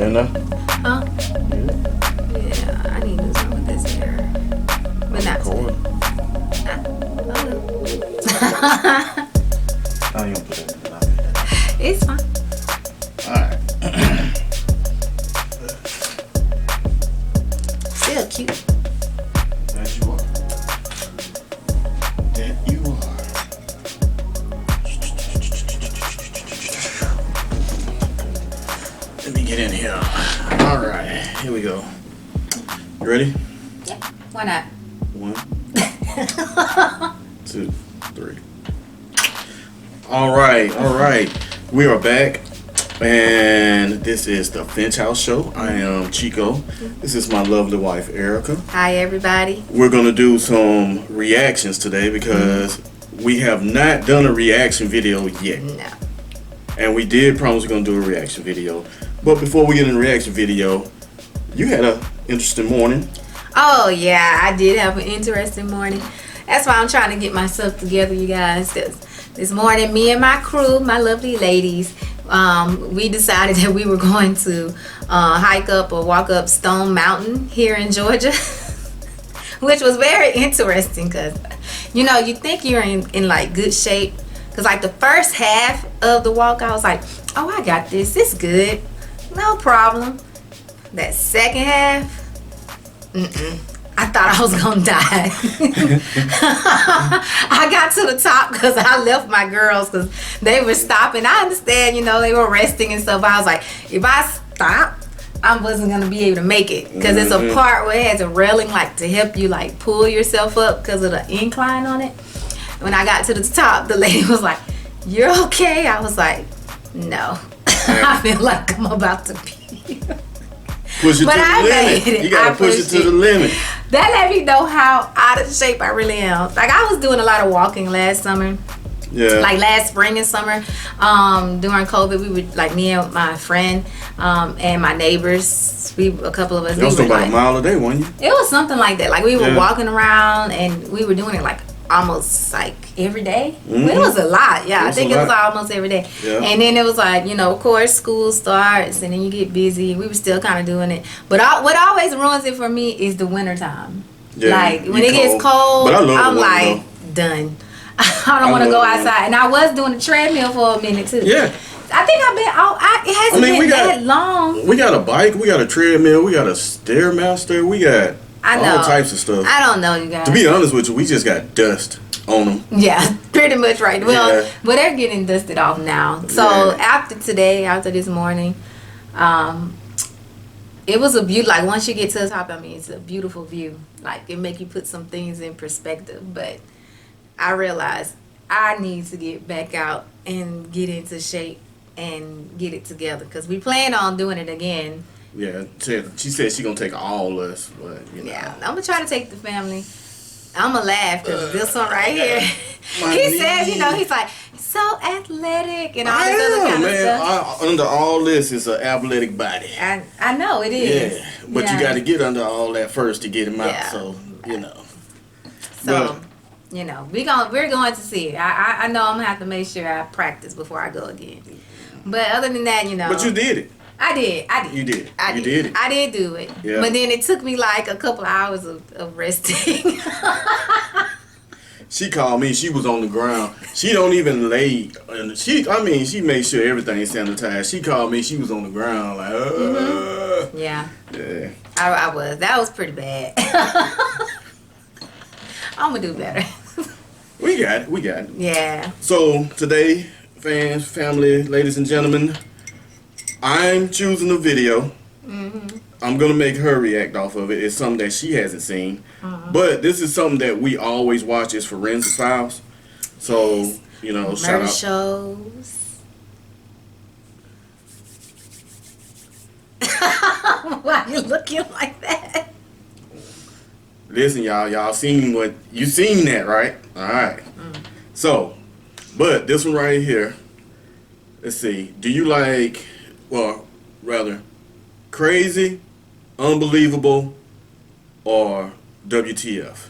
in there? Huh? Yeah, I need to do something with this hair. But not today. I ain't gonna put that in the It's fine. Alright. Still cute. That you are. That you are. Let me get in here. Alright, here we go. You ready? Yeah. Why not? 1, 2, 3. All right. We are back, and this is the Finch House Show. I am Chico. This is my lovely wife, Erica. Hi, everybody. We're gonna do some reactions today because we have not done a reaction video yet. No. And we did promise we're gonna do a reaction video. But before we get in the reaction video, you had an interesting morning. Oh, yeah, I did have an interesting morning. That's why I'm trying to get myself together, you guys. Because this morning, me and my crew, my lovely ladies, we decided that we were going to hike up or walk up Stone Mountain here in Georgia. Which was very interesting because, you know, you think you're in like good shape. Because like the first half of the walk, I was like, oh, I got this. It's good. No problem. That second half, I thought I was gonna die. I got to the top because I left my girls because they were stopping. I understand, you know, they were resting and stuff. I was like, if I stop, I wasn't gonna be able to make it because it's a part where it has a railing like to help you like pull yourself up because of the incline on it. When I got to the top, the lady was like, "You're okay?" I was like, "No." I feel like I'm about to pee. Push it to the limit. You gotta push it to the limit. That let me know how out of shape I really am. Like I was doing a lot of walking last summer. Yeah. Like last spring and summer. During COVID, we would like me and my friend and my neighbors. A couple of us. You was doing about a mile a day, weren't you? It was something like that. Like we were walking around and we were doing it like almost like every day. It was a lot. Yeah, I think it was almost every day. Yeah. And then it was like, you know, of course school starts and then you get busy. We were still kind of doing it. But what always ruins it for me is the winter time. Yeah, like when it gets cold, I'm like done. I don't want to go outside. And I was doing the treadmill for a minute too. Yeah. I think I've been out. It hasn't been that long. We got a bike. We got a treadmill. We got a Stairmaster. We got all types of stuff. I don't know, you guys. To be honest with you, we just got dust on them. Yeah, pretty much right. Well, but they're getting dusted off now. So after today, after this morning, it was a beauty. Like once you get to the top, I mean, it's a beautiful view. Like it make you put some things in perspective. But I realized I need to get back out and get into shape and get it together because we plan on doing it again. Yeah, she said she gonna take all us, but you know. Yeah, I'm gonna try to take the family. I'm gonna laugh because this one right here. He says, you know, he's like so athletic and all this other kind of stuff. Under all this is an athletic body. I know it is. Yeah, but you got to get under all that first to get him out. So you know. So you know, we're going to see it. I know I'm gonna have to make sure I practice before I go again. But other than that, you know. But you did it. I did. You did. I did it. I did do it. Yeah. But then it took me like a couple hours of resting. She called me. She was on the ground. She don't even lay. She made sure everything's sanitized. She called me. She was on the ground like, Yeah. Yeah. I was. That was pretty bad. I'm gonna do better. We got it. Yeah. So today, fans, family, ladies and gentlemen, I'm choosing a video. I'm going to make her react off of it. It's something that she hasn't seen. But this is something that we always watch is Forensic Files. So, you know, shout out. Murder shows. Why are you looking like that? Listen, y'all seen that, right? All right. So, but this one right here, let's see. Do you like, well, rather, crazy, unbelievable, or WTF?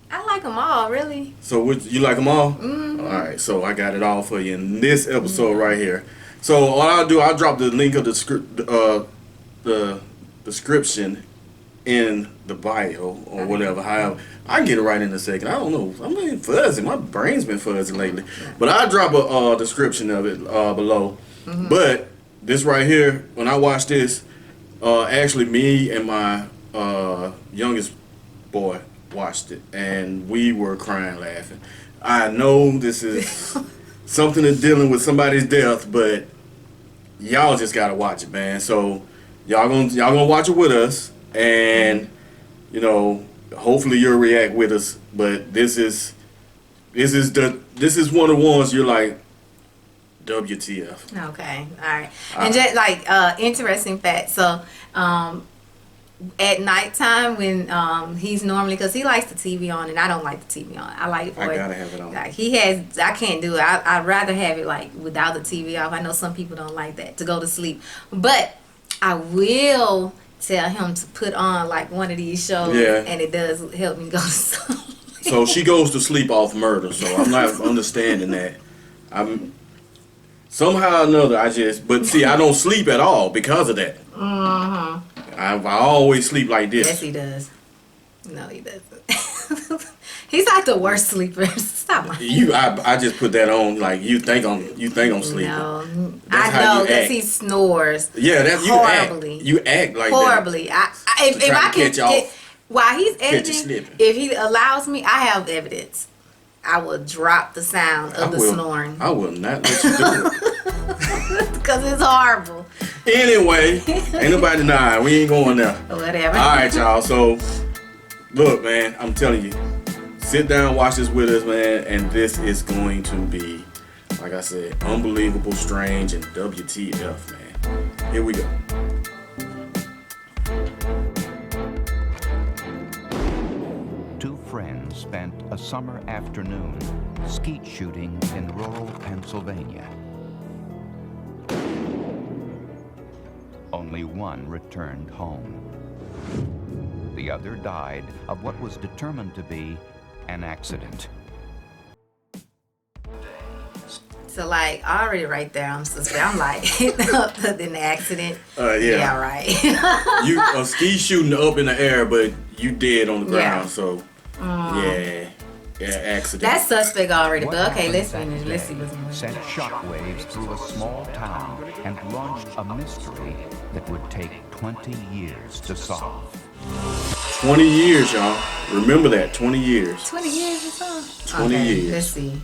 I like them all, really. So you like them all? All right. So I got it all for you in this episode right here. So what I'll do, I'll drop the link of the description in the bio or whatever. However, I can get it right in a second. I don't know. I'm being fuzzy. My brain's been fuzzy lately. But I'll drop a description of it below. But this right here, when I watched this, actually me and my youngest boy watched it, and we were crying laughing. I know this is something to dealing with somebody's death, but y'all just gotta watch it, man. So y'all gonna watch it with us, and you know, hopefully you'll react with us. But this is one of the ones you're like, WTF. Okay, all right. And just like interesting fact. So at nighttime when he's normally, because he likes the TV on and I don't like the TV on. I like it for I gotta have it on. Like I can't do it. I'd rather have it like without the TV off. I know some people don't like that to go to sleep, but I will tell him to put on like one of these shows, and it does help me go to sleep. So she goes to sleep off murder. So I'm not understanding that. I'm somehow or another. But see, I don't sleep at all because of that. I always sleep like this. Yes, he does. No, he doesn't. He's not the worst sleeper. Stop lying. I just put that on like you think I'm sleeping. No, I know because he snores. Yeah, that's horribly. You act like horribly. that. If I can get while he's catch editing, if he allows me, I have evidence. I will drop the sound of the snoring. I will not let you do it. Because it's horrible. Anyway, ain't nobody denying. We ain't going there. Whatever. All right, y'all. So, look, man, I'm telling you, sit down, watch this with us, man, and this is going to be, like I said, unbelievable, strange, and WTF, man. Here we go. Two friends spent a summer afternoon skeet shooting in rural Pennsylvania. Only one returned home. The other died of what was determined to be an accident. So like already right there, I'm like in the accident. Yeah, right. You ski shooting up in the air, but you dead on the ground. So accident. That's suspect already. But okay, let's finish. Let's see what's going on. Sent shockwaves through a small town and launched a mystery that would take 20 years to solve. 20 years, y'all. Remember that. 20 years. 20 years or so? 20 years. Let's see.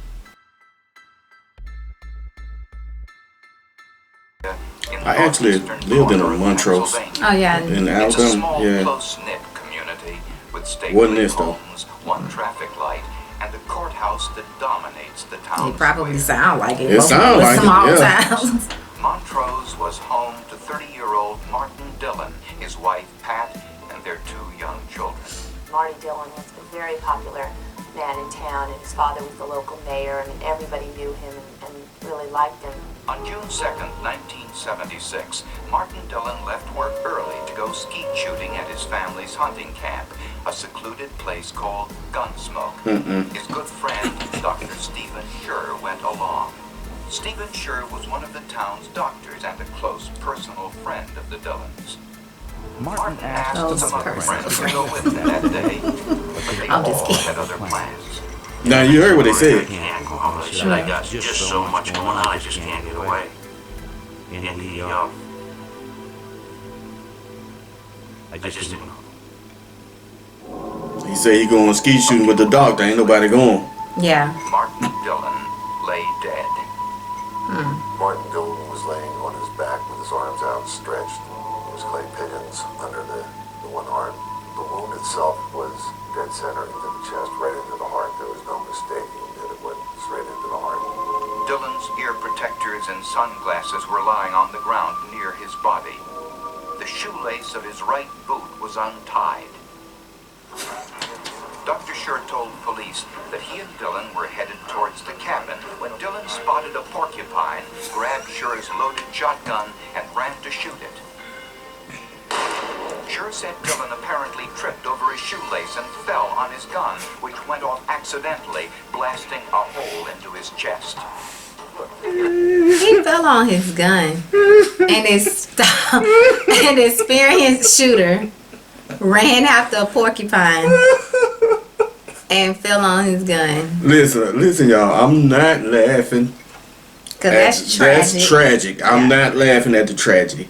I actually lived in a Montrose. Oh yeah. In Alabama. It's a small, close-knit community with Wasn't stately homes, one traffic light, and a courthouse that dominates the town. It probably sound like it. It sound like small it, yeah. towns. Montrose was home to 30-year-old Martin Dillon, his wife Pat, and their two young children. Marty Dillon was a very popular man in town, and his father was the local mayor, and everybody knew him and really liked him. On June 2nd, 1976, Martin Dillon left work early to go skeet shooting at his family's hunting camp, a secluded place called Gunsmoke. His good friend, Dr. Stephen Scher, went along. Stephen Scher was one of the town's doctors and a close personal friend of the Dillons. Martin asked some other friends to go with him that day, but they all had other plans. Now you heard what they said. I can't go home. I said, I got just so much going on, I just can't get away. And I just didn't. He said he going ski shooting with the doctor. Ain't nobody going. Yeah. Martin Dillon lay dead. Martin Dillon was laying on his back with his arms outstretched. It was clay pickings under the one arm. The wound itself was dead center into the chest, right into the heart. There was no mistaking that it went straight into the heart. Dillon's ear protectors and sunglasses were lying on the ground near his body. The shoelace of his right boot was untied. Dr. Scher told police that he and Dillon were headed towards the cabin when Dillon spotted a porcupine, grabbed Scher's loaded shotgun, and ran to shoot it. Scher said Dillon apparently tripped over his shoelace and fell on his gun, which went off accidentally, blasting a hole into his chest. Look, it He fell on his gun, and his experienced shooter ran after a porcupine and fell on his gun. Listen, y'all. I'm not laughing. Cause that's tragic. That's tragic. I'm not laughing at the tragedy.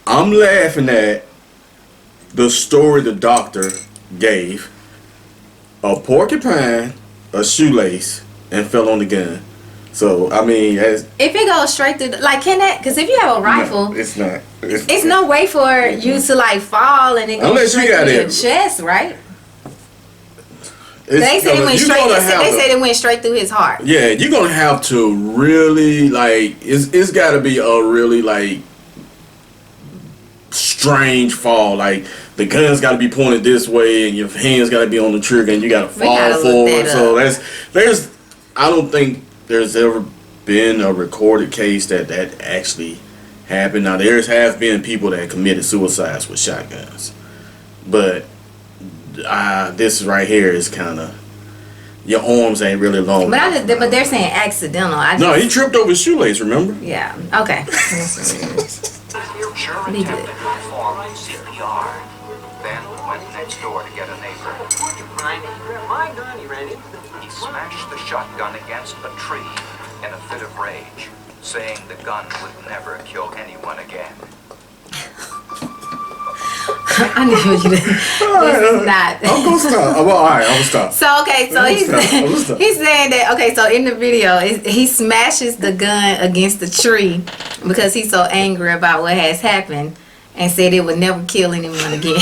I'm laughing at the story the doctor gave. A porcupine, a shoelace, and fell on the gun. So, I mean, if it goes straight through, can that? Because if you have a rifle, no, it's not. It's no way for you to fall and it goes straight through your chest, right? They said it went straight. They said it went straight through his heart. Yeah, you're gonna have to really it's got to be a really strange fall. Like the gun's got to be pointed this way, and your hands got to be on the trigger, and you got to fall forward. So I don't think there's ever been a recorded case that actually happened. Now there have been people that committed suicides with shotguns, but this right here is kind of, your arms ain't really long. But they're saying accidental. No, he tripped over his shoelace. Remember? Yeah. Okay. Sure attempted to perform CPR, then went next door to get a neighbor. Would you mind? He grabbed my gun, he ran into the... He smashed the shotgun against a tree in a fit of rage, saying the gun would never kill anyone again. I knew you didn't. This is not. I'm gonna stop. All right, I'm gonna stop. So he's saying that. Okay, so in the video, he smashes the gun against the tree because he's so angry about what has happened, and said it would never kill anyone again.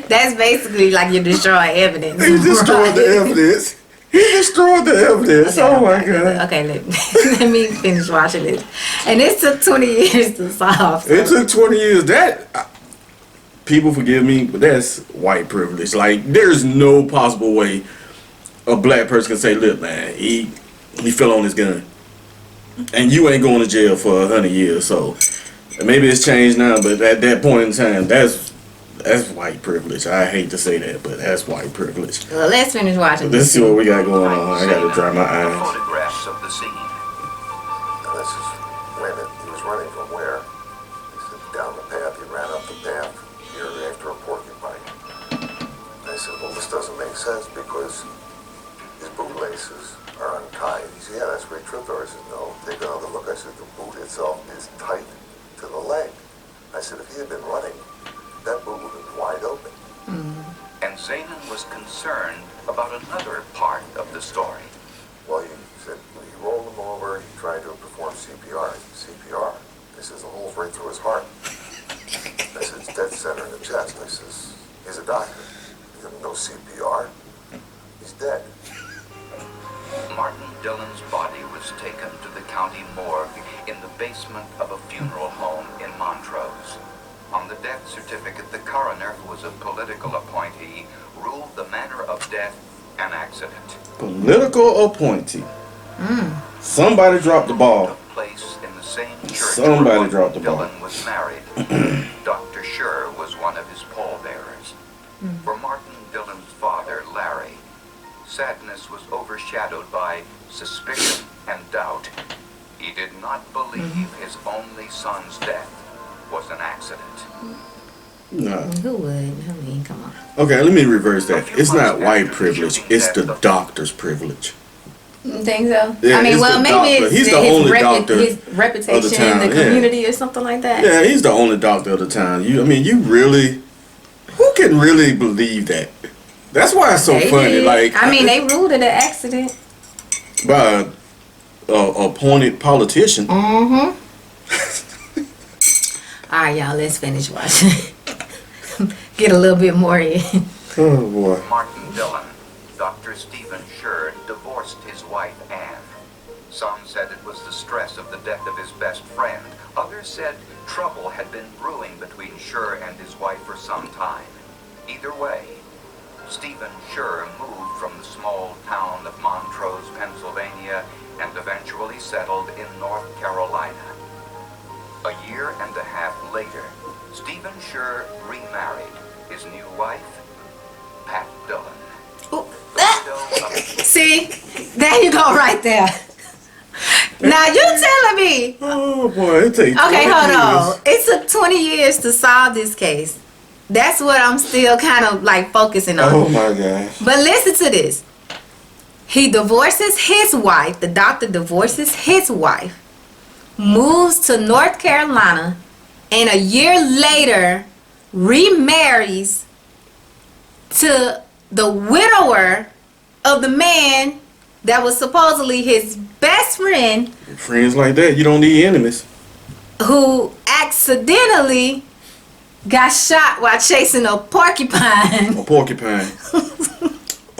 That's basically like you destroy evidence. He destroyed the evidence. He destroyed the evidence. Okay, oh my God. Okay, let me finish watching this. And it took 20 years to solve. So. It took 20 years. People forgive me, but that's white privilege. Like, there's no possible way a black person can say, look, man, he fell on his gun. And you ain't going to jail for 100 years. So maybe it's changed now, but at that point in time, that's white privilege. I hate to say that, but that's white privilege. Well, let's finish watching. Let's see what we got going on. I got to dry my eyes. Photographs of the scene. Now this is when he was running from where? He said down the path. He ran up the path here after a porcupine. And I said, well, this doesn't make sense because his bootlaces are untied. He said, yeah, that's where he tripped over. I said, no, take another look. I said, the boot itself is tight to the leg. I said, if he had been running, that boot would have been wide open. And Zanin was concerned about another part of the story. Well, he said, he rolled him over, he tried to perform CPR. CPR? He says, the hole's right through his heart. I said, it's dead center in the chest. I says, he's a doctor. He doesn't know CPR. He's dead. Martin Dillon's body was taken to the county morgue in the basement of a funeral home in Montrose. On the death certificate, the coroner, who was a political appointee, ruled the manner of death an accident. Political appointee. Somebody dropped the ball. Took place in the same church Somebody where dropped the ball. Dillon was married. Dr. Scher was one of his pallbearers. For Martin Dillon's father, Larry, sadness was overshadowed by suspicion and doubt. He did not believe his only son's death was an accident. No. Who would? I mean, come on. Okay, let me reverse that. It's not white privilege. It's the doctor's privilege. You think so? Yeah, I mean, well, maybe it's he's the only doctor his reputation in the community or something like that. Yeah, he's the only doctor of the town. You really, who can really believe that? That's why it's so funny. Did. Like, I mean, they ruled it an accident by an appointed politician. All right, y'all, let's finish watching. Get a little bit more in. Oh boy. Martin Dillon, Dr. Stephen Scher, divorced his wife Anne. Some said it was the stress of the death of his best friend. Others said trouble had been brewing between Scher and his wife for some time. Either way, Stephen Scher moved from the small town of Montrose, Pennsylvania, and eventually settled in North Carolina. A year and a half later, Stephen Scher remarried his new wife, Pat Dillon. See, there you go right there. Now you telling me? Oh boy, it takes. Okay, 20 hold on. years. It took 20 years to solve this case. That's what I'm still kind of like focusing on. Oh my gosh. But listen to this. He divorces his wife. The doctor divorces his wife, moves to North Carolina, and a year later remarries to the widower of the man that was supposedly his best friend, Friends like that, you don't need enemies. who accidentally got shot while chasing a porcupine. A porcupine.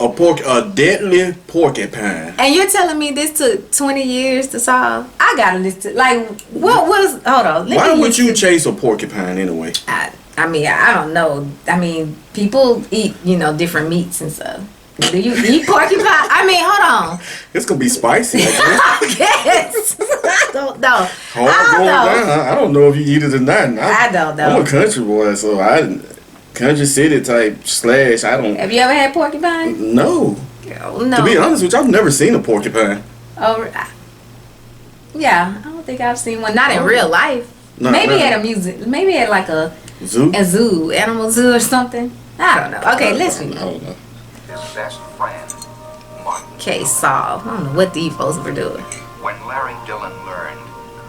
A deadly porcupine. And you're telling me this took 20 years to solve? I gotta listen. Like, what was? Hold on. Why would you chase a porcupine anyway? I mean, I don't know. I mean, people eat, different meats and stuff. Do you eat porcupine? I mean, hold on. It's gonna be spicy. I guess. I guess. I don't know. Hard I don't going know. down. I don't know if you eat it or not. I don't know. I'm a country boy, so country city type / I don't. Have you ever had porcupine? No. No. To be honest with you, I've never seen a porcupine. Oh, yeah. I don't think I've seen one. Not in real life. No, Maybe no. at a museum. Maybe at like a Zoo? zoo, animal zoo or something. I don't know. Okay, let's I read. don't know. His best friend, Martin. Case solved. I don't know what these folks were doing. When Larry Dillon learned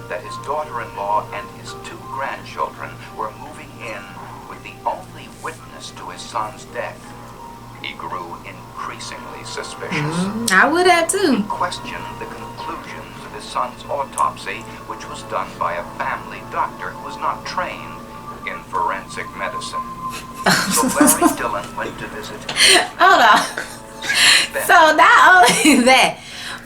that his daughter-in-law and his 2 grandchildren were moving in with the only witness to his son's death, he grew increasingly suspicious. I would have He too. questioned the conclusions of his son's autopsy, which was done by a family doctor who was not trained in forensic medicine. So Larry Dillon went to visit Hold on. So not only that,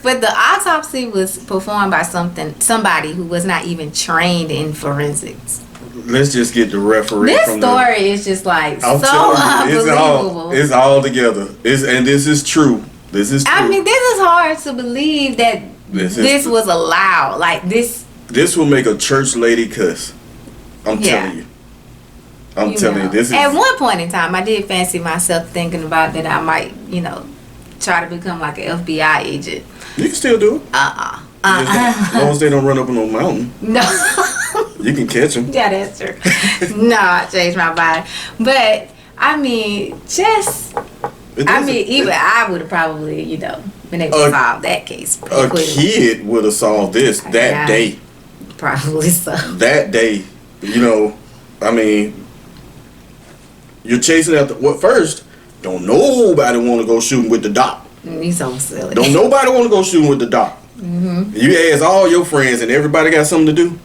but the autopsy was performed by somebody who was not even trained in forensics. Let's just get the referee. This from story is just like I'm so telling you, unbelievable. it's all together. And this is true. This is true. I mean, this is hard to believe that this was allowed. Like this. This will make a church lady cuss. I'm Yeah. telling you. I'm telling you, this is. At one point in time, I did fancy myself thinking about that I might, try to become like an FBI agent. You can still do it. As long as they don't run up on no mountain, No. you can catch them. Yeah, that's true. No, I changed my mind. But I mean, even I would have probably, been able to solve that case pretty A quickly. kid would have solved this that Yeah. day. Probably so. That day, I mean, you're chasing after what first? Don't nobody want to go shooting with the doc. He's so silly. Don't nobody want to go shooting with the doc. You ask all your friends, and everybody got something to do.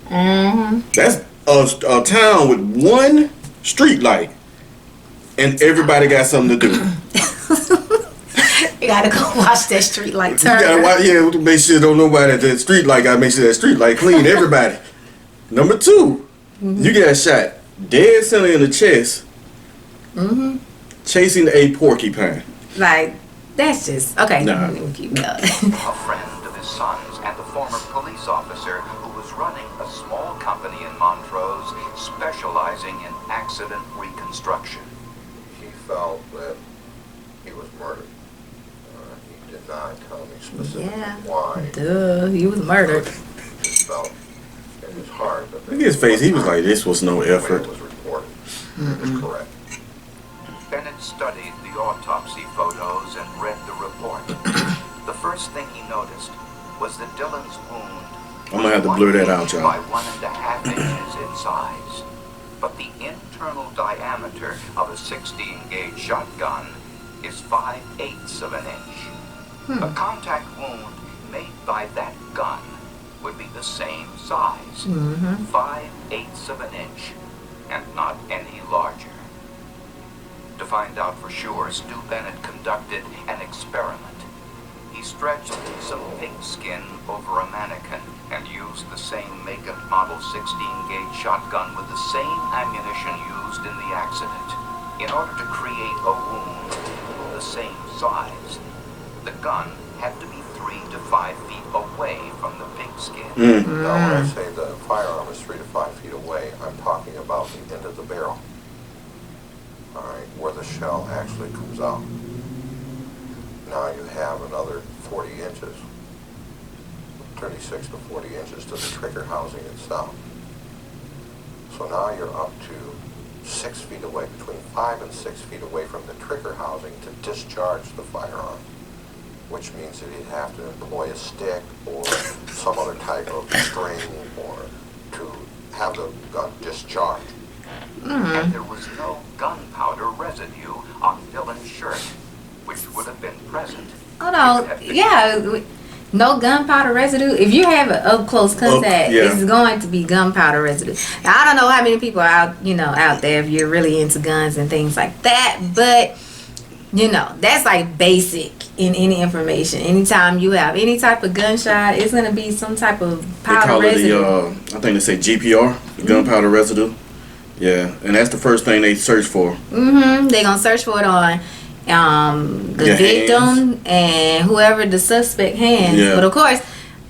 That's a town with one street light, and everybody got something to do. You gotta go watch that street light You turn. gotta watch, make sure don't nobody at that street light. Gotta make sure that street light clean. Everybody. Number 2, you got shot dead center in the chest, chasing a porcupine. Like, that's just okay. Nah. Let me keep going. a friend of his son's and the former police officer who was running a small company in Montrose specializing in accident reconstruction. He felt that he was murdered. He did not tell me specifically Yeah. why. Duh, he was murdered. He just felt in his heart that Look at his face. He was like, this was no the way effort. it was reported. It was correct. Bennett studied the autopsy photos and read the report. The first thing he noticed was that Dillon's wound I'm gonna have to blur that out, y'all. by 1.5 inches in size. But the internal diameter of a 16-gauge shotgun is 5/8 of an inch. A contact wound made by that gun would be the same size, 5/8 of an inch, and not any larger. To find out for sure, Stu Bennett conducted an experiment. He stretched some pig skin over a mannequin and used the same make and model 16-gauge shotgun with the same ammunition used in the accident. In order to create a wound the same size, the gun had to be 3 to 5 feet away from the pig skin. Now, when I say the firearm is 3 to 5 feet away, I'm talking about the end of the barrel. All right, where the shell actually comes out. Now you have another 40 inches 36 to 40 inches to the trigger housing itself. So now you're up to 6 feet away, between 5 and 6 feet away from the trigger housing to discharge the firearm, which means that he'd have to employ a stick or some other type of string or to have the gun discharged. And there was no gunpowder residue on Dillon's shirt, which would have been present. Hold on. Yeah. No gunpowder residue. If you have an up close contact, it's going to be gunpowder residue. Now, I don't know how many people are out there if you're really into guns and things like that, but that's like basic in any information. Anytime you have any type of gunshot, it's gonna be some type of powder residue. I think they say GPR, gunpowder residue. Yeah, and that's the first thing they search for. They're gonna search for it on the victim hands. And whoever the suspect hands. But of course,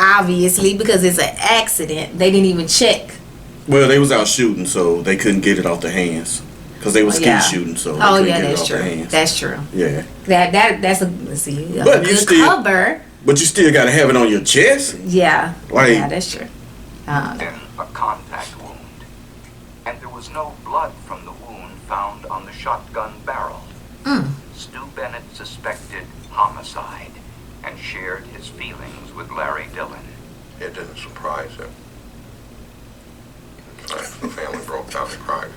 obviously, because it's an accident, they didn't even check. Well, they was out shooting, so they couldn't get it off their hands. Because they were skeet shooting, so they couldn't get it off their hands. That's true. Yeah. That's a good cover. But you still got to have it on your chest? Yeah. Yeah, that's true. Then a contact wound. And there was no blood from the wound found on the shotgun barrel. Stu Bennett suspected homicide and shared his feelings with Larry Dillon. It didn't surprise him. In fact, the family broke down and cried.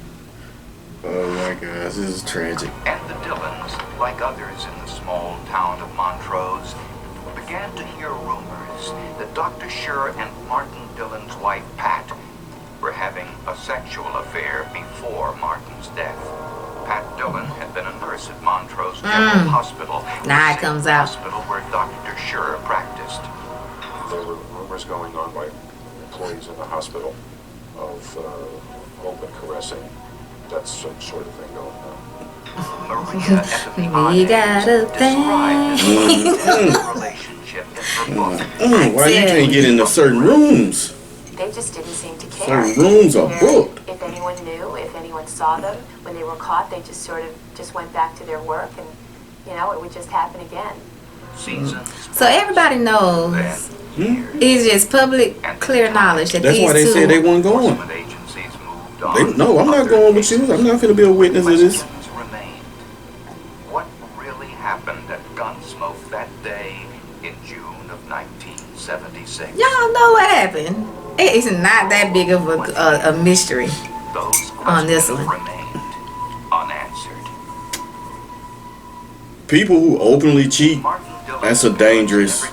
Oh my gosh, this is tragic. And the Dillons, like others in the small town of Montrose, began to hear rumors that Dr. Schur and Martin Dillon's wife, Pat, were having a sexual affair before Martin's death. Pat Dillon had been a nurse at Montrose General Hospital, now it comes out. Hospital where Dr. Schur practiced. There were rumors going on by employees in the hospital of open caressing. That sort of thing going on. Maria We got a thing. Relationship in her book. Why you can't get into certain rooms? They just didn't seem to care. Certain rooms are booked. If anyone knew, if anyone saw them, when they were caught, they just sort of just went back to their work, and it would just happen again. So everybody knows. It's just public, clear knowledge that that's these why they two. said they weren't going. No, I'm not going with you. I'm not going to be a witness of this. What really happened at Gunsmoke that day in June of 1976? Y'all know what happened. It's not that big of a mystery on this one. Remained unanswered. People who openly cheat, that's dangerous.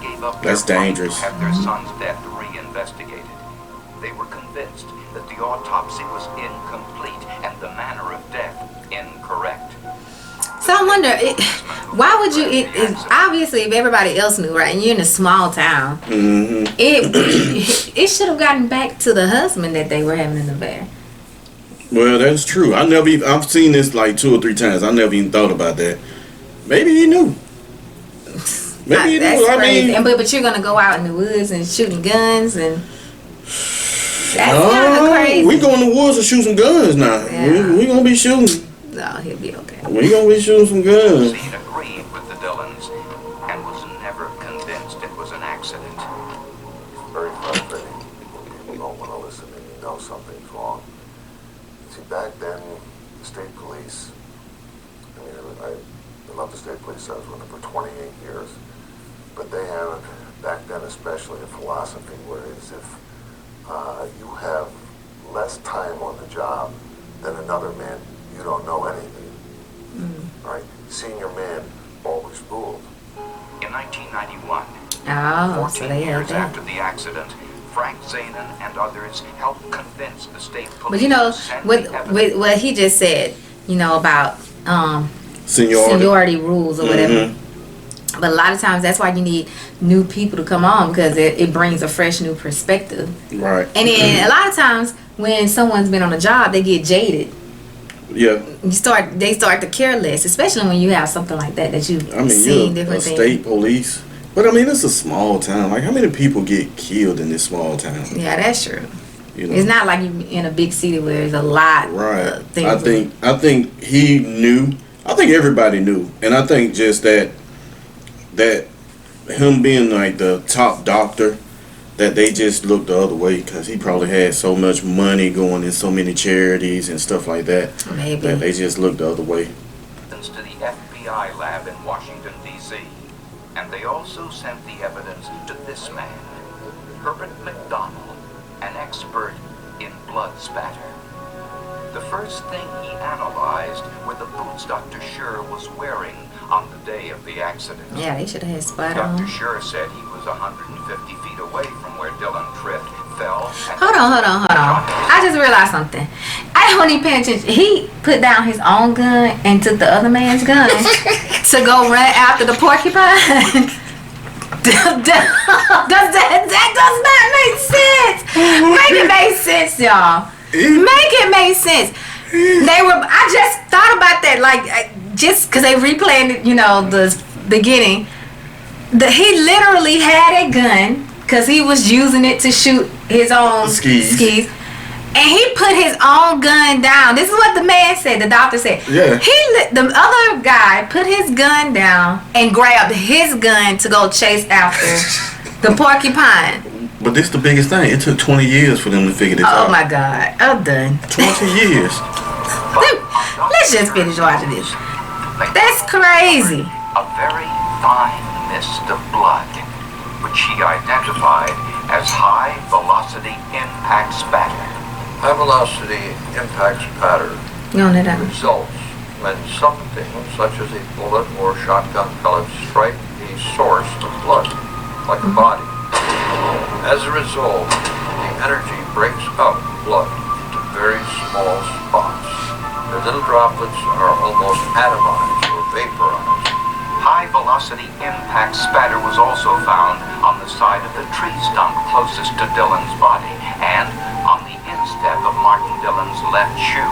That's dangerous. Have their son's death reinvestigated. They were convinced that the autopsy was incomplete and the manner of death incorrect. So I wonder, why would you? Obviously, if everybody else knew, right, and you're in a small town, it should have gotten back to the husband that they were having an affair. Well, that's true. I've seen this like 2 or 3 times. I never even thought about that. Maybe he knew. Maybe he that's knew. crazy. But you're gonna go out in the woods and shooting guns and. That's kind of crazy. We go in the woods and shoot some guns now. Yeah. We gonna be shooting. No, he'll be okay. We gonna be shooting some guns. He agreed with the Dillons and was never convinced it was an accident. It's very frustrating. People don't want to listen and you know something's wrong. See, back then, the state police, I love the state police. I was with them for 28 years. But they had, back then especially, a philosophy where it's if you have less time on the job than another man, you don't know anything. Right? Senior men always ruled. In 1991, 14 years after the accident, Frank Zanin and others helped convince the state police. But with what he just said, about Seniority rules or whatever. But a lot of times that's why you need new people to come on, because it brings a fresh new perspective. Right. And then a lot of times when someone's been on a job, they get jaded. Yeah. They start to care less, especially when you have something like that you've seen different things. State police. But it's a small town. Like, how many people get killed in this small town? Yeah, that's true. It's not like you in a big city where there's a lot of things. I think he knew. I think everybody knew. And I think just that him being like the top doctor, that they just looked the other way because he probably had so much money going in so many charities and stuff like that. Maybe. That they just looked the other way. To the FBI lab in Washington, D.C. And they also sent the evidence to this man, Herbert McDonald, an expert in blood spatter. The first thing he analyzed were the boots Dr. Scher was wearing on the day of the accident. Yeah, they should have had splatter on. Dr. Scher said he was 150 feet away from where Dillon tripped, fell, and... Hold on. I just realized something. I wasn't even paying attention. He put down his own gun and took the other man's gun to go run after the porcupine. That does not make sense. Make it make sense, y'all. Make it make sense. I just thought about that, like, just because they replaying, the beginning. He literally had a gun because he was using it to shoot his own skis. And he put his own gun down. This is what the man said, the doctor said. Yeah. The other guy put his gun down and grabbed his gun to go chase after the porcupine. But this the biggest thing. It took 20 years for them to figure this out. Oh my God. I'm done. 20 years. Let's just finish watching this. That's crazy. A very fine mist of blood, which he identified as high-velocity impact spatter. High-velocity impact spatter You don't know that one? results when something such as a bullet or shotgun pellet strike a source of blood, like a body. As a result, the energy breaks up blood into very small spots. The little droplets are almost atomized or vaporized. High-velocity impact spatter was also found on the side of the tree stump closest to Dillon's body and on the instep of Martin Dillon's left shoe.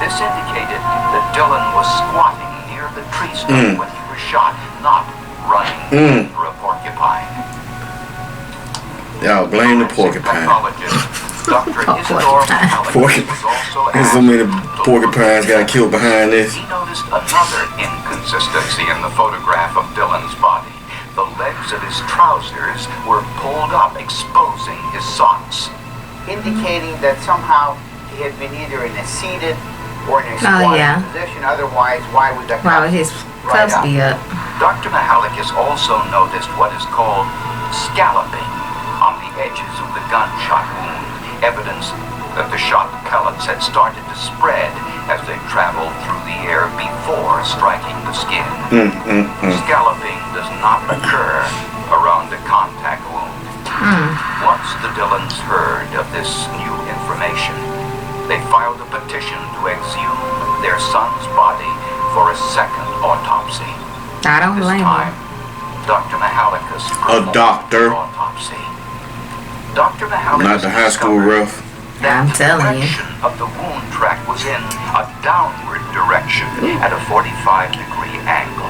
This indicated that Dillon was squatting near the tree stump when he was shot, not running for a porcupine. Y'all blame the porcupine. Dr. Isidore Malik was also There's so many porcupines got killed behind this. He noticed another inconsistency in the photograph of Dillon's body. The legs of his trousers were pulled up, exposing his socks, indicating that somehow he had been either in a seated or in a squatted position. Otherwise, why would that? Why would his cuffs be up? Dr. Mihalikis also noticed what is called scalloping on the edges of the gunshot wound, evidence that the shot pellets had started to spread as they traveled through the air before striking the skin. Scalloping does not occur around a contact wound. Once the Dillons heard of this new information, they filed a petition to exhume their son's body for a second autopsy. I don't blame him. Dr. Mihalikis A doctor. Autopsy. Dr. Mihalikis Not the high school rough. I'm telling you. The direction of the wound track was in a downward direction at a 45-degree angle.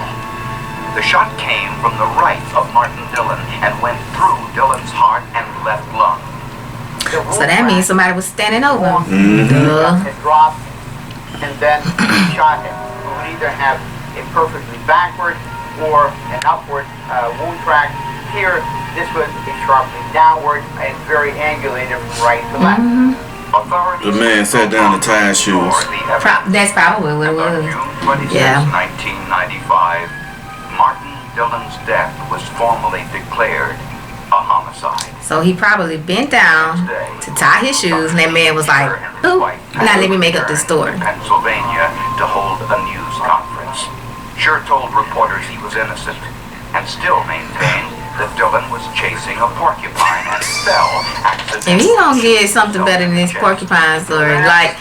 The shot came from the right of Martin Dillon and went through Dillon's heart and left lung. So that means somebody was standing over. Had dropped and then shot him. We would either have a perfectly backward or an upward wound track. Here, this was a sharply downward and very angulated from right to left. The man sat down to tie his shoes. That's probably what it was. June 26, 1995, Martin Dillon's death was formally declared a homicide. So he probably bent down to tie his shoes, and that man was like, "Ooh, now let me make up this story." Pennsylvania to hold a news conference. Scher told reporters he was innocent and still maintained that Dillon was chasing a porcupine and fell accidentally. If he don't get something better than this porcupine story, like,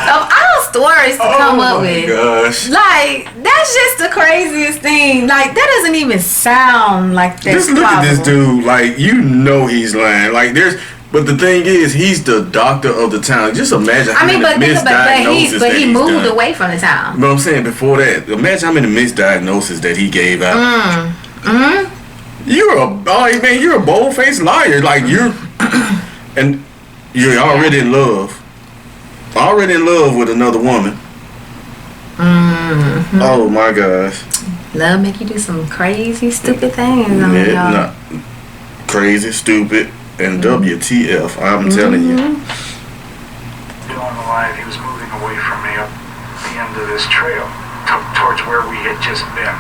of all stories to come up with, Gosh. like, that's just the craziest thing. Like, that doesn't even sound like that's Just look at this plausible. dude. Like, he's lying. Like, but the thing is, he's the doctor of the town. Just imagine how many misdiagnoses that he he's moved done. away from the town. But I'm saying before that, imagine how many misdiagnoses that he gave out. You're a bold-faced liar. Like, and you're already in love. Already in love with another woman. Oh my gosh. Love make you do some crazy, stupid things. crazy, stupid, and WTF. I'm telling you. Dylan alive, he was moving away from me up the end of this trail, towards where we had just been.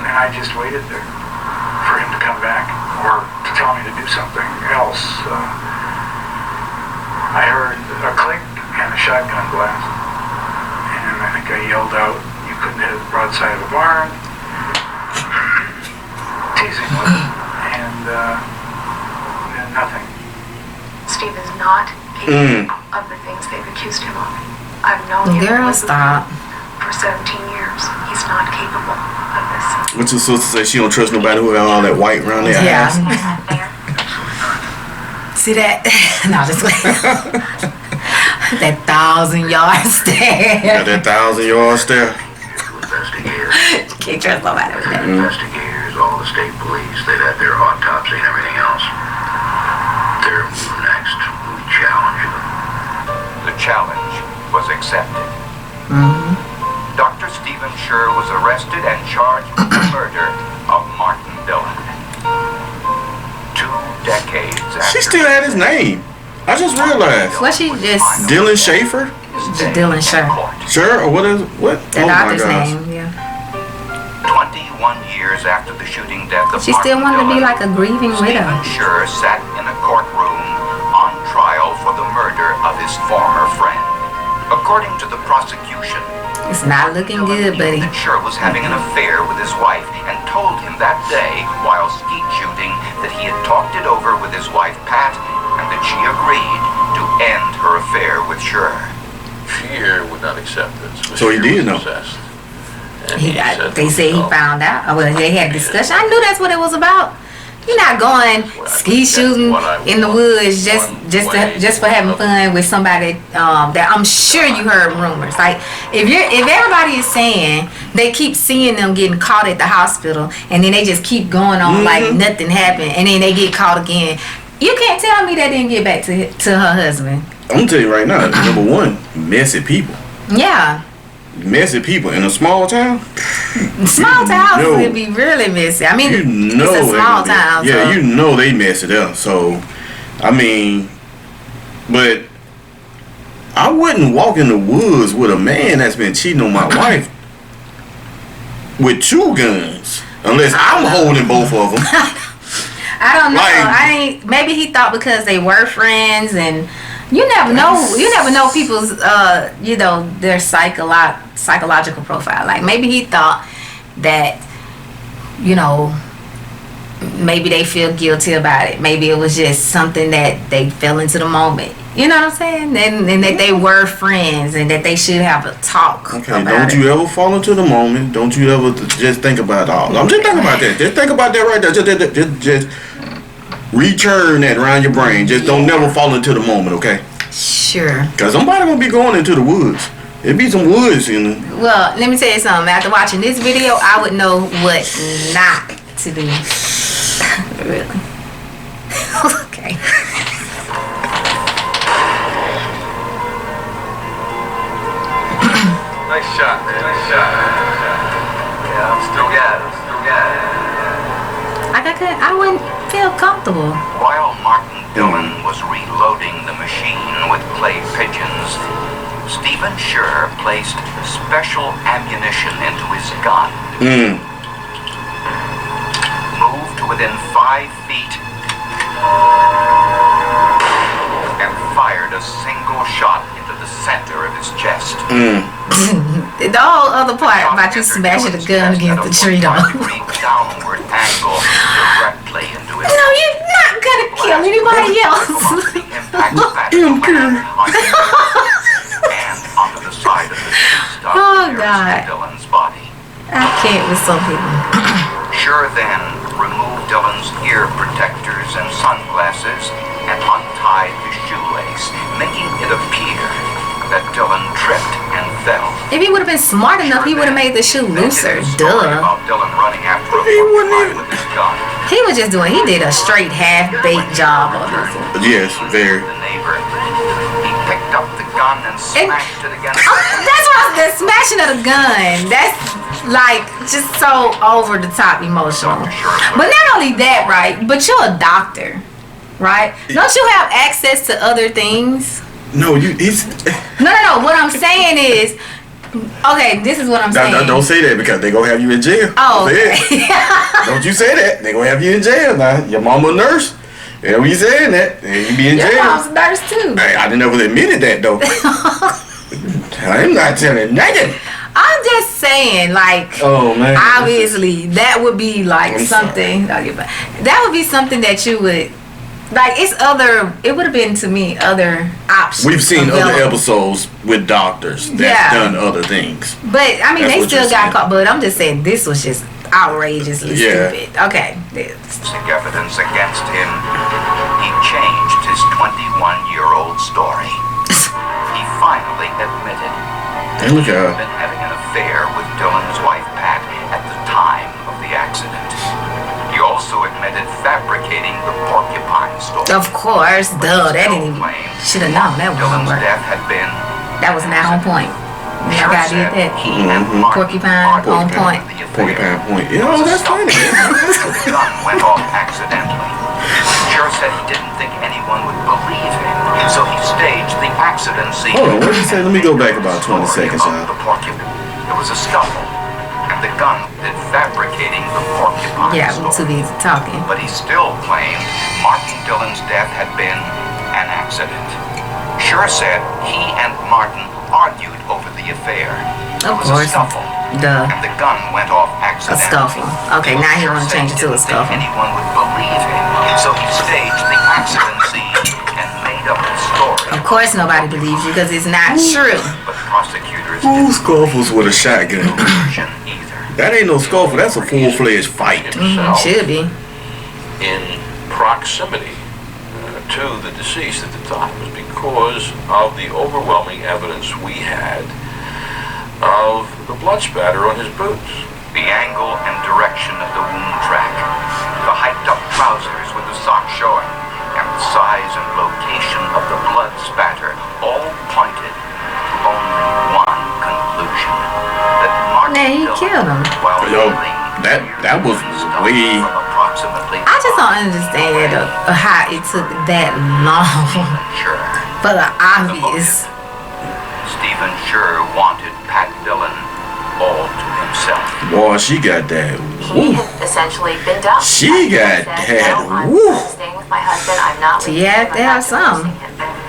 And I just waited there for him to come back or to tell me to do something else. I heard a click and a shotgun blast. And I think I yelled out, "You couldn't hit the broadside of a barn," teasingly, and nothing. Steve is not capable of the things they've accused him of. I've known him Girl, stop. for 17 years. He's not capable of this. What's your sister say? She don't trust nobody who got all that white around their eyes. See that? No, just wait. That 1,000-yard stare. Got that 1,000-yard stare. Can't trust nobody with that. Investigators, all the state police, they've had their autopsy and everything else. They're next. We challenge them. The challenge was accepted. Dr. Stephen Schur was arrested and charged with the murder of Martin Dillon. 2 decades after... She still had his name. I just realized. What she just... Dylan Schaefer? Dylan Schur. Sure, or what is... What? The doctor's name, yeah. 21 years after the shooting death of She still wanted to be like a grieving widow. Stephen Schur sat in a courtroom on trial for the murder of his former friend. According to the prosecution, it's not looking good, buddy. That Schur was having an affair with his wife and told him that day while skeet shooting that he had talked it over with his wife Pat and that she agreed to end her affair with Schur. Fear would not accept this. So he did know. They say he found out. Well, they had a discussion. I knew that's what it was about. You're not going ski shooting in the woods just for having fun with somebody that I'm sure you heard rumors. Like if everybody is saying they keep seeing them getting caught at the hospital and then they just keep going on like nothing happened and then they get caught again. You can't tell me that didn't get back to her husband. I'm gonna tell you right now, number one, messy people. Yeah. Messy people in a small town. Small towns would be really messy. I mean, it's a small town. Yeah, so. You know they mess it up. So, I mean, but I wouldn't walk in the woods with a man that's been cheating on my wife with 2 guns, unless I'm holding both of them. I don't know. Maybe he thought because they were friends and. You never know. You never know people's, their psychological profile. Like maybe he thought that, maybe they feel guilty about it. Maybe it was just something that they fell into the moment. You know what I'm saying? And that they were friends and that they should have a talk. Okay, don't you ever fall into the moment. Don't you ever just think about all. I'm just thinking about that. Just think about that right there. Just return that around your brain. Just don't never fall into the moment, okay? Sure. Because somebody gonna be going into the woods. There be some woods in it. Well, let me tell you something. After watching this video, I would know what not to do. Really. Okay. Nice shot, man. Nice shot. Yeah, I'm still got it. I wouldn't feel comfortable. While Martin Dillon was reloading the machine with clay pigeons, Stephen Schur placed special ammunition into his gun. Moved to within 5 feet and fired a single shot into the center of his chest. The whole other part about you smashing the gun against the tree, though. Downward angle directly into his. No, you're not gonna kill anybody else. And onto the side of the Oh God! Dillon's body. I can't with some people. Schur then removed Dillon's ear protectors and sunglasses and untied his shoelace, making it appear that Dillon tripped and fell. If he would have been smart enough, he would have made the shoe looser. Duh. Dillon running after he wouldn't with his gun. He was just doing. He did a straight half-baked job on this one. Yes, very. The neighbor. He picked up the gun and smashed it against. That's what the smashing of the gun. That's like just so over the top emotional. But not only that, right? But you're a doctor, right? Don't you have access to other things? No, he's. No. What I'm saying is, okay, this is what I'm saying. Don't say that because they gonna have you in jail. Oh, don't you say that? They gonna have you in jail now. Your mama a nurse. And we saying that, and you be in jail. Your mom's a nurse too. Hey, I never admitted that though. I'm not telling nothing. I'm just saying, like, oh man, obviously that would be like something. That would be something that you would. Like, it would have been to me other options. We've seen other episodes with doctors that's done other things. But, I mean, they still got caught. But I'm just saying, this was just outrageously stupid. Okay. Evidence against him, he changed his 21-year-old story. He finally admitted that he had been having an affair with Dylan's wife, Pat, at the time of the accident. He also admitted fabricating the porcupine story. Of course, duh. That didn't even. Should have known that wasn't work. Death had been. That was not on point. Yeah, I did that. Porcupine on point. Porcupine point. You know, that's funny. The gun went off accidentally. Sure said he didn't think anyone would believe him, so he staged the accident scene. Hold on, what did you say? Let me go back about 20 seconds, y'all. There was a scuffle. The gun did fabricating the porcupine story. I'm too busy talking. But he still claimed Martin Dillon's death had been an accident. Sure said he and Martin argued over the affair. Of course. A scuffle. Duh. And the gun went off accidentally. A scuffle. Okay, now he want to change it to a scuffle. Anyone would believe him, so he staged the accident scene and made up the story. Of course nobody believes you because it's not true. But prosecutors who scuffles with a shotgun? That ain't no scuffle, that's a full-fledged fight. Should be. In proximity to the deceased at the time was because of the overwhelming evidence we had of the blood spatter on his boots. The angle and direction of the wound track, the hiked-up trousers with the sock showing, and the size and location of the blood spatter all pointed to only one conclusion. That Martin he killed him. Yo, that was way. I just don't understand how it took that long for the obvious. Stephen sure wanted Pat Dillon all to himself. Boy, she got that. He had essentially been done. She got that. I'm staying with my husband. I'm not. She had to have some.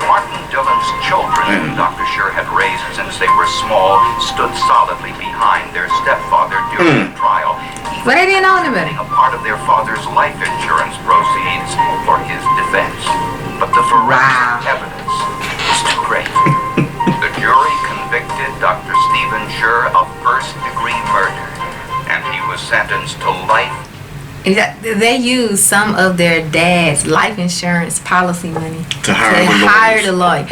Martin Dillon's children, Dr. Scher had raised since they were small, stood solidly behind their stepfather during the trial. But they didn't own him. A part of their father's life insurance proceeds for his defense. But the forensic evidence was too great. The jury convicted Dr. Stephen Scher of first-degree murder, and he was sentenced to life. They used some of their dad's life insurance policy money to hire the lawyer.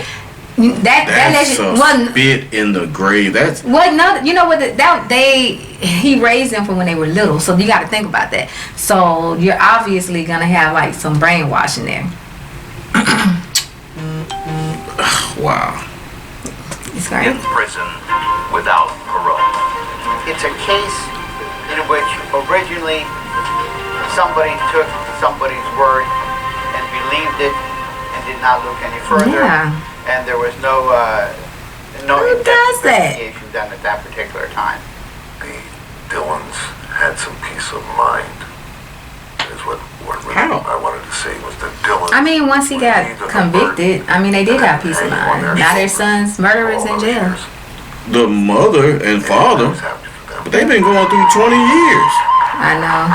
That's a spit in the grave. That's you know what? He raised them from when they were little, so you got to think about that. So you're obviously gonna have like some brainwashing there. Wow. It's great. In prison without parole. It's a case in which originally somebody took somebody's word and believed it and did not look any further. Yeah. And there was no Who does that? investigation done at that particular time. The Dillons had some peace of mind. Is what really I wanted to say was the Dillons. I mean, once he got convicted, I mean, they did have peace of mind. Now their son's murderers in jail. The mother and father, but they've been going through 20 years. I know.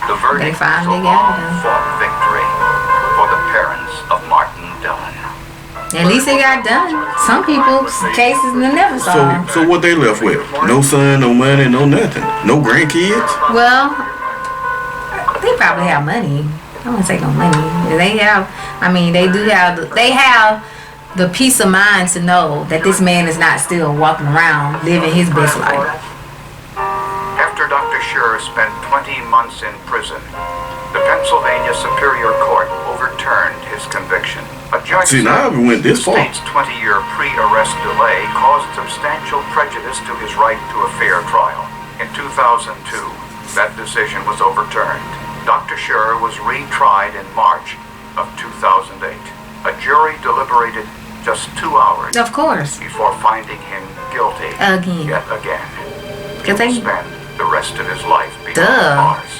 The verdict they finally got it. Fought victory for the parents of Martin Dillon. At least they got done. Some people's cases never solved. So what they left with? No son, no money, no nothing. No grandkids? Well, they probably have money. I wouldn't say no money. They have, I mean, they have the peace of mind to know that this man is not still walking around living his best life. After Dr. Scher spent 20 months in prison, the Pennsylvania Superior Court overturned his conviction. A judge said the state's 20-year pre-arrest delay caused substantial prejudice to his right to a fair trial. In 2002, that decision was overturned. Dr. Scherer was retried in March of 2008. A jury deliberated just 2 hours. Of course. Before finding him guilty. Again. Yet again. He Cause will spend the rest of his life behind bars.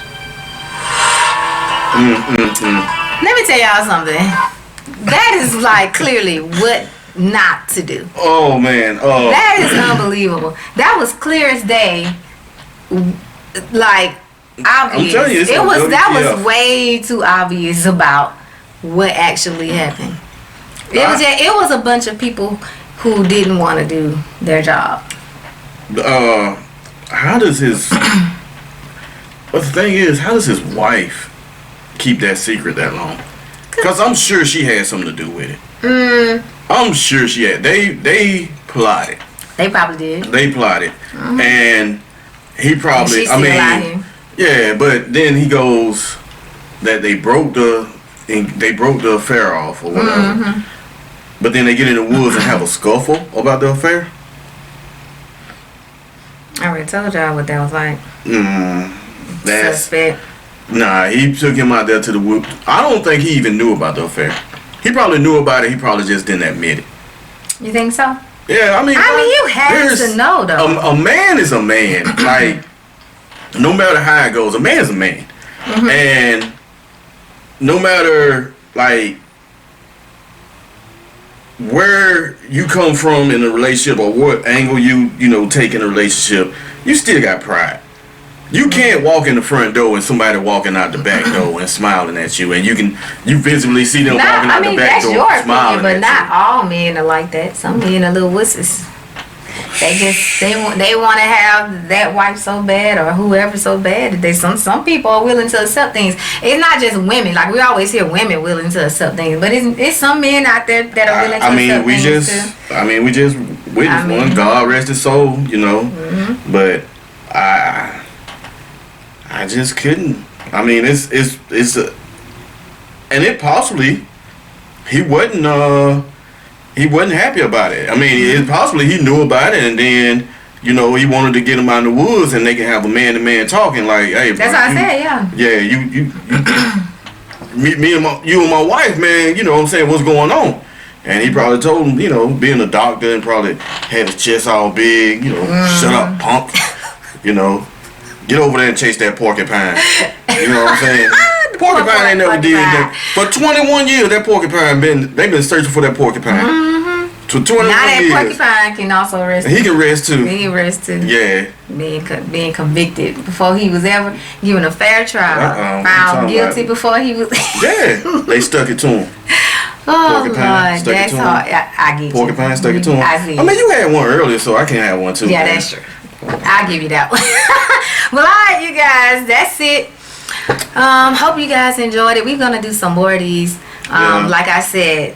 Let me tell y'all something. That is like clearly what not to do. Oh man. Oh. That is unbelievable. That was clear as day. Like obvious. I'm telling you, that was way too obvious about what actually happened. It was a bunch of people who didn't want to do their job. How does his? But the thing is, how does his wife keep that secret that long? Because I'm sure she had something to do with it. I'm sure she had. They plotted. They probably did. They plotted, and he probably. And she's still out here. Yeah, but then he goes that they broke the affair off or whatever. But then they get in the woods and have a scuffle about the affair. I already told y'all what that was like. That's suspect. Nah, he took him out there to the woods. I don't think he even knew about the affair. He probably knew about it. He probably just didn't admit it. You think so? Yeah, I mean, you have to know though. A man is a man. Like, no matter how it goes, a man is a man, and no matter like where you come from in a relationship or what angle you take in a relationship, you still got pride. You can't walk in the front door and somebody walking out the back door and smiling at you, and you visibly see them walking out the back door that's your smiling opinion, but at not all men are like that. Some men are little wusses. They want to have that wife so bad or whoever so bad that some people are willing to accept things. It's not just women. Like we always hear women willing to accept things, but it's some men out there that are willing to accept things we just witnessed one. God rest his soul, but I just couldn't. I mean, it's and it possibly he wasn't happy about it. I mean, possibly he knew about it, and then he wanted to get him out in the woods, and they can have a man-to-man talking like, "Hey, bro, that's what I said, yeah. Yeah, you and my wife, man. You know what I'm saying? What's going on?" And he probably told him, being a doctor, and probably had his chest all big. Shut up, punk. Get over there and chase that porcupine. You know what I'm saying? Porcupine ain't never did that. For 21 years, that porcupine they've been searching for that porcupine. For 21 now that years. Porcupine can also rest. He can rest too. He can rest too. Yeah. Being convicted before he was ever given a fair trial. Found guilty before he was. Yeah. They stuck it to him. Oh Lord, that's hard. I get you. Porcupine stuck it to him. I mean, you had one earlier, so I can have one too. Yeah, man. That's true. I'll give you that one. Well, alright, you guys, that's it. Hope you guys enjoyed it. We're gonna do some more of these. Like I said,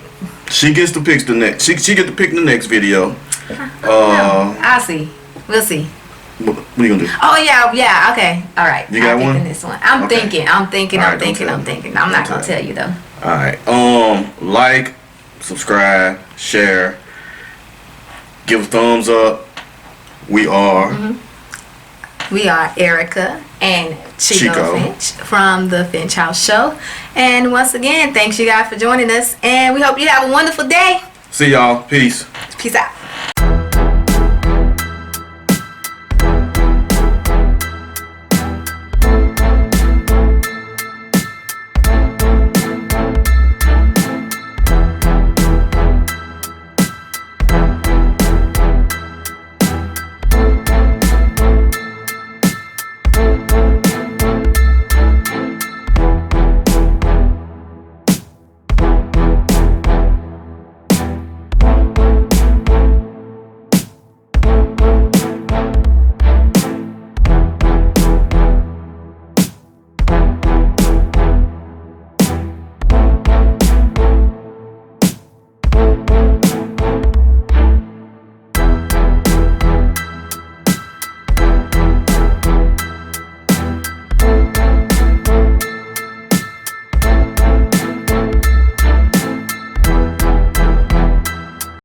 she gets to pick the next. She get to pick the next video. I'll see. We'll see. What are you gonna do? Oh yeah. Okay. All right. You got one? This one. I'm thinking. I'm not gonna tell you though. All right. Like, subscribe, share, give a thumbs up. We are Erica and Chico Finch from the Finch House Show. And once again, thanks you guys for joining us. And we hope you have a wonderful day. See y'all. Peace. Peace out.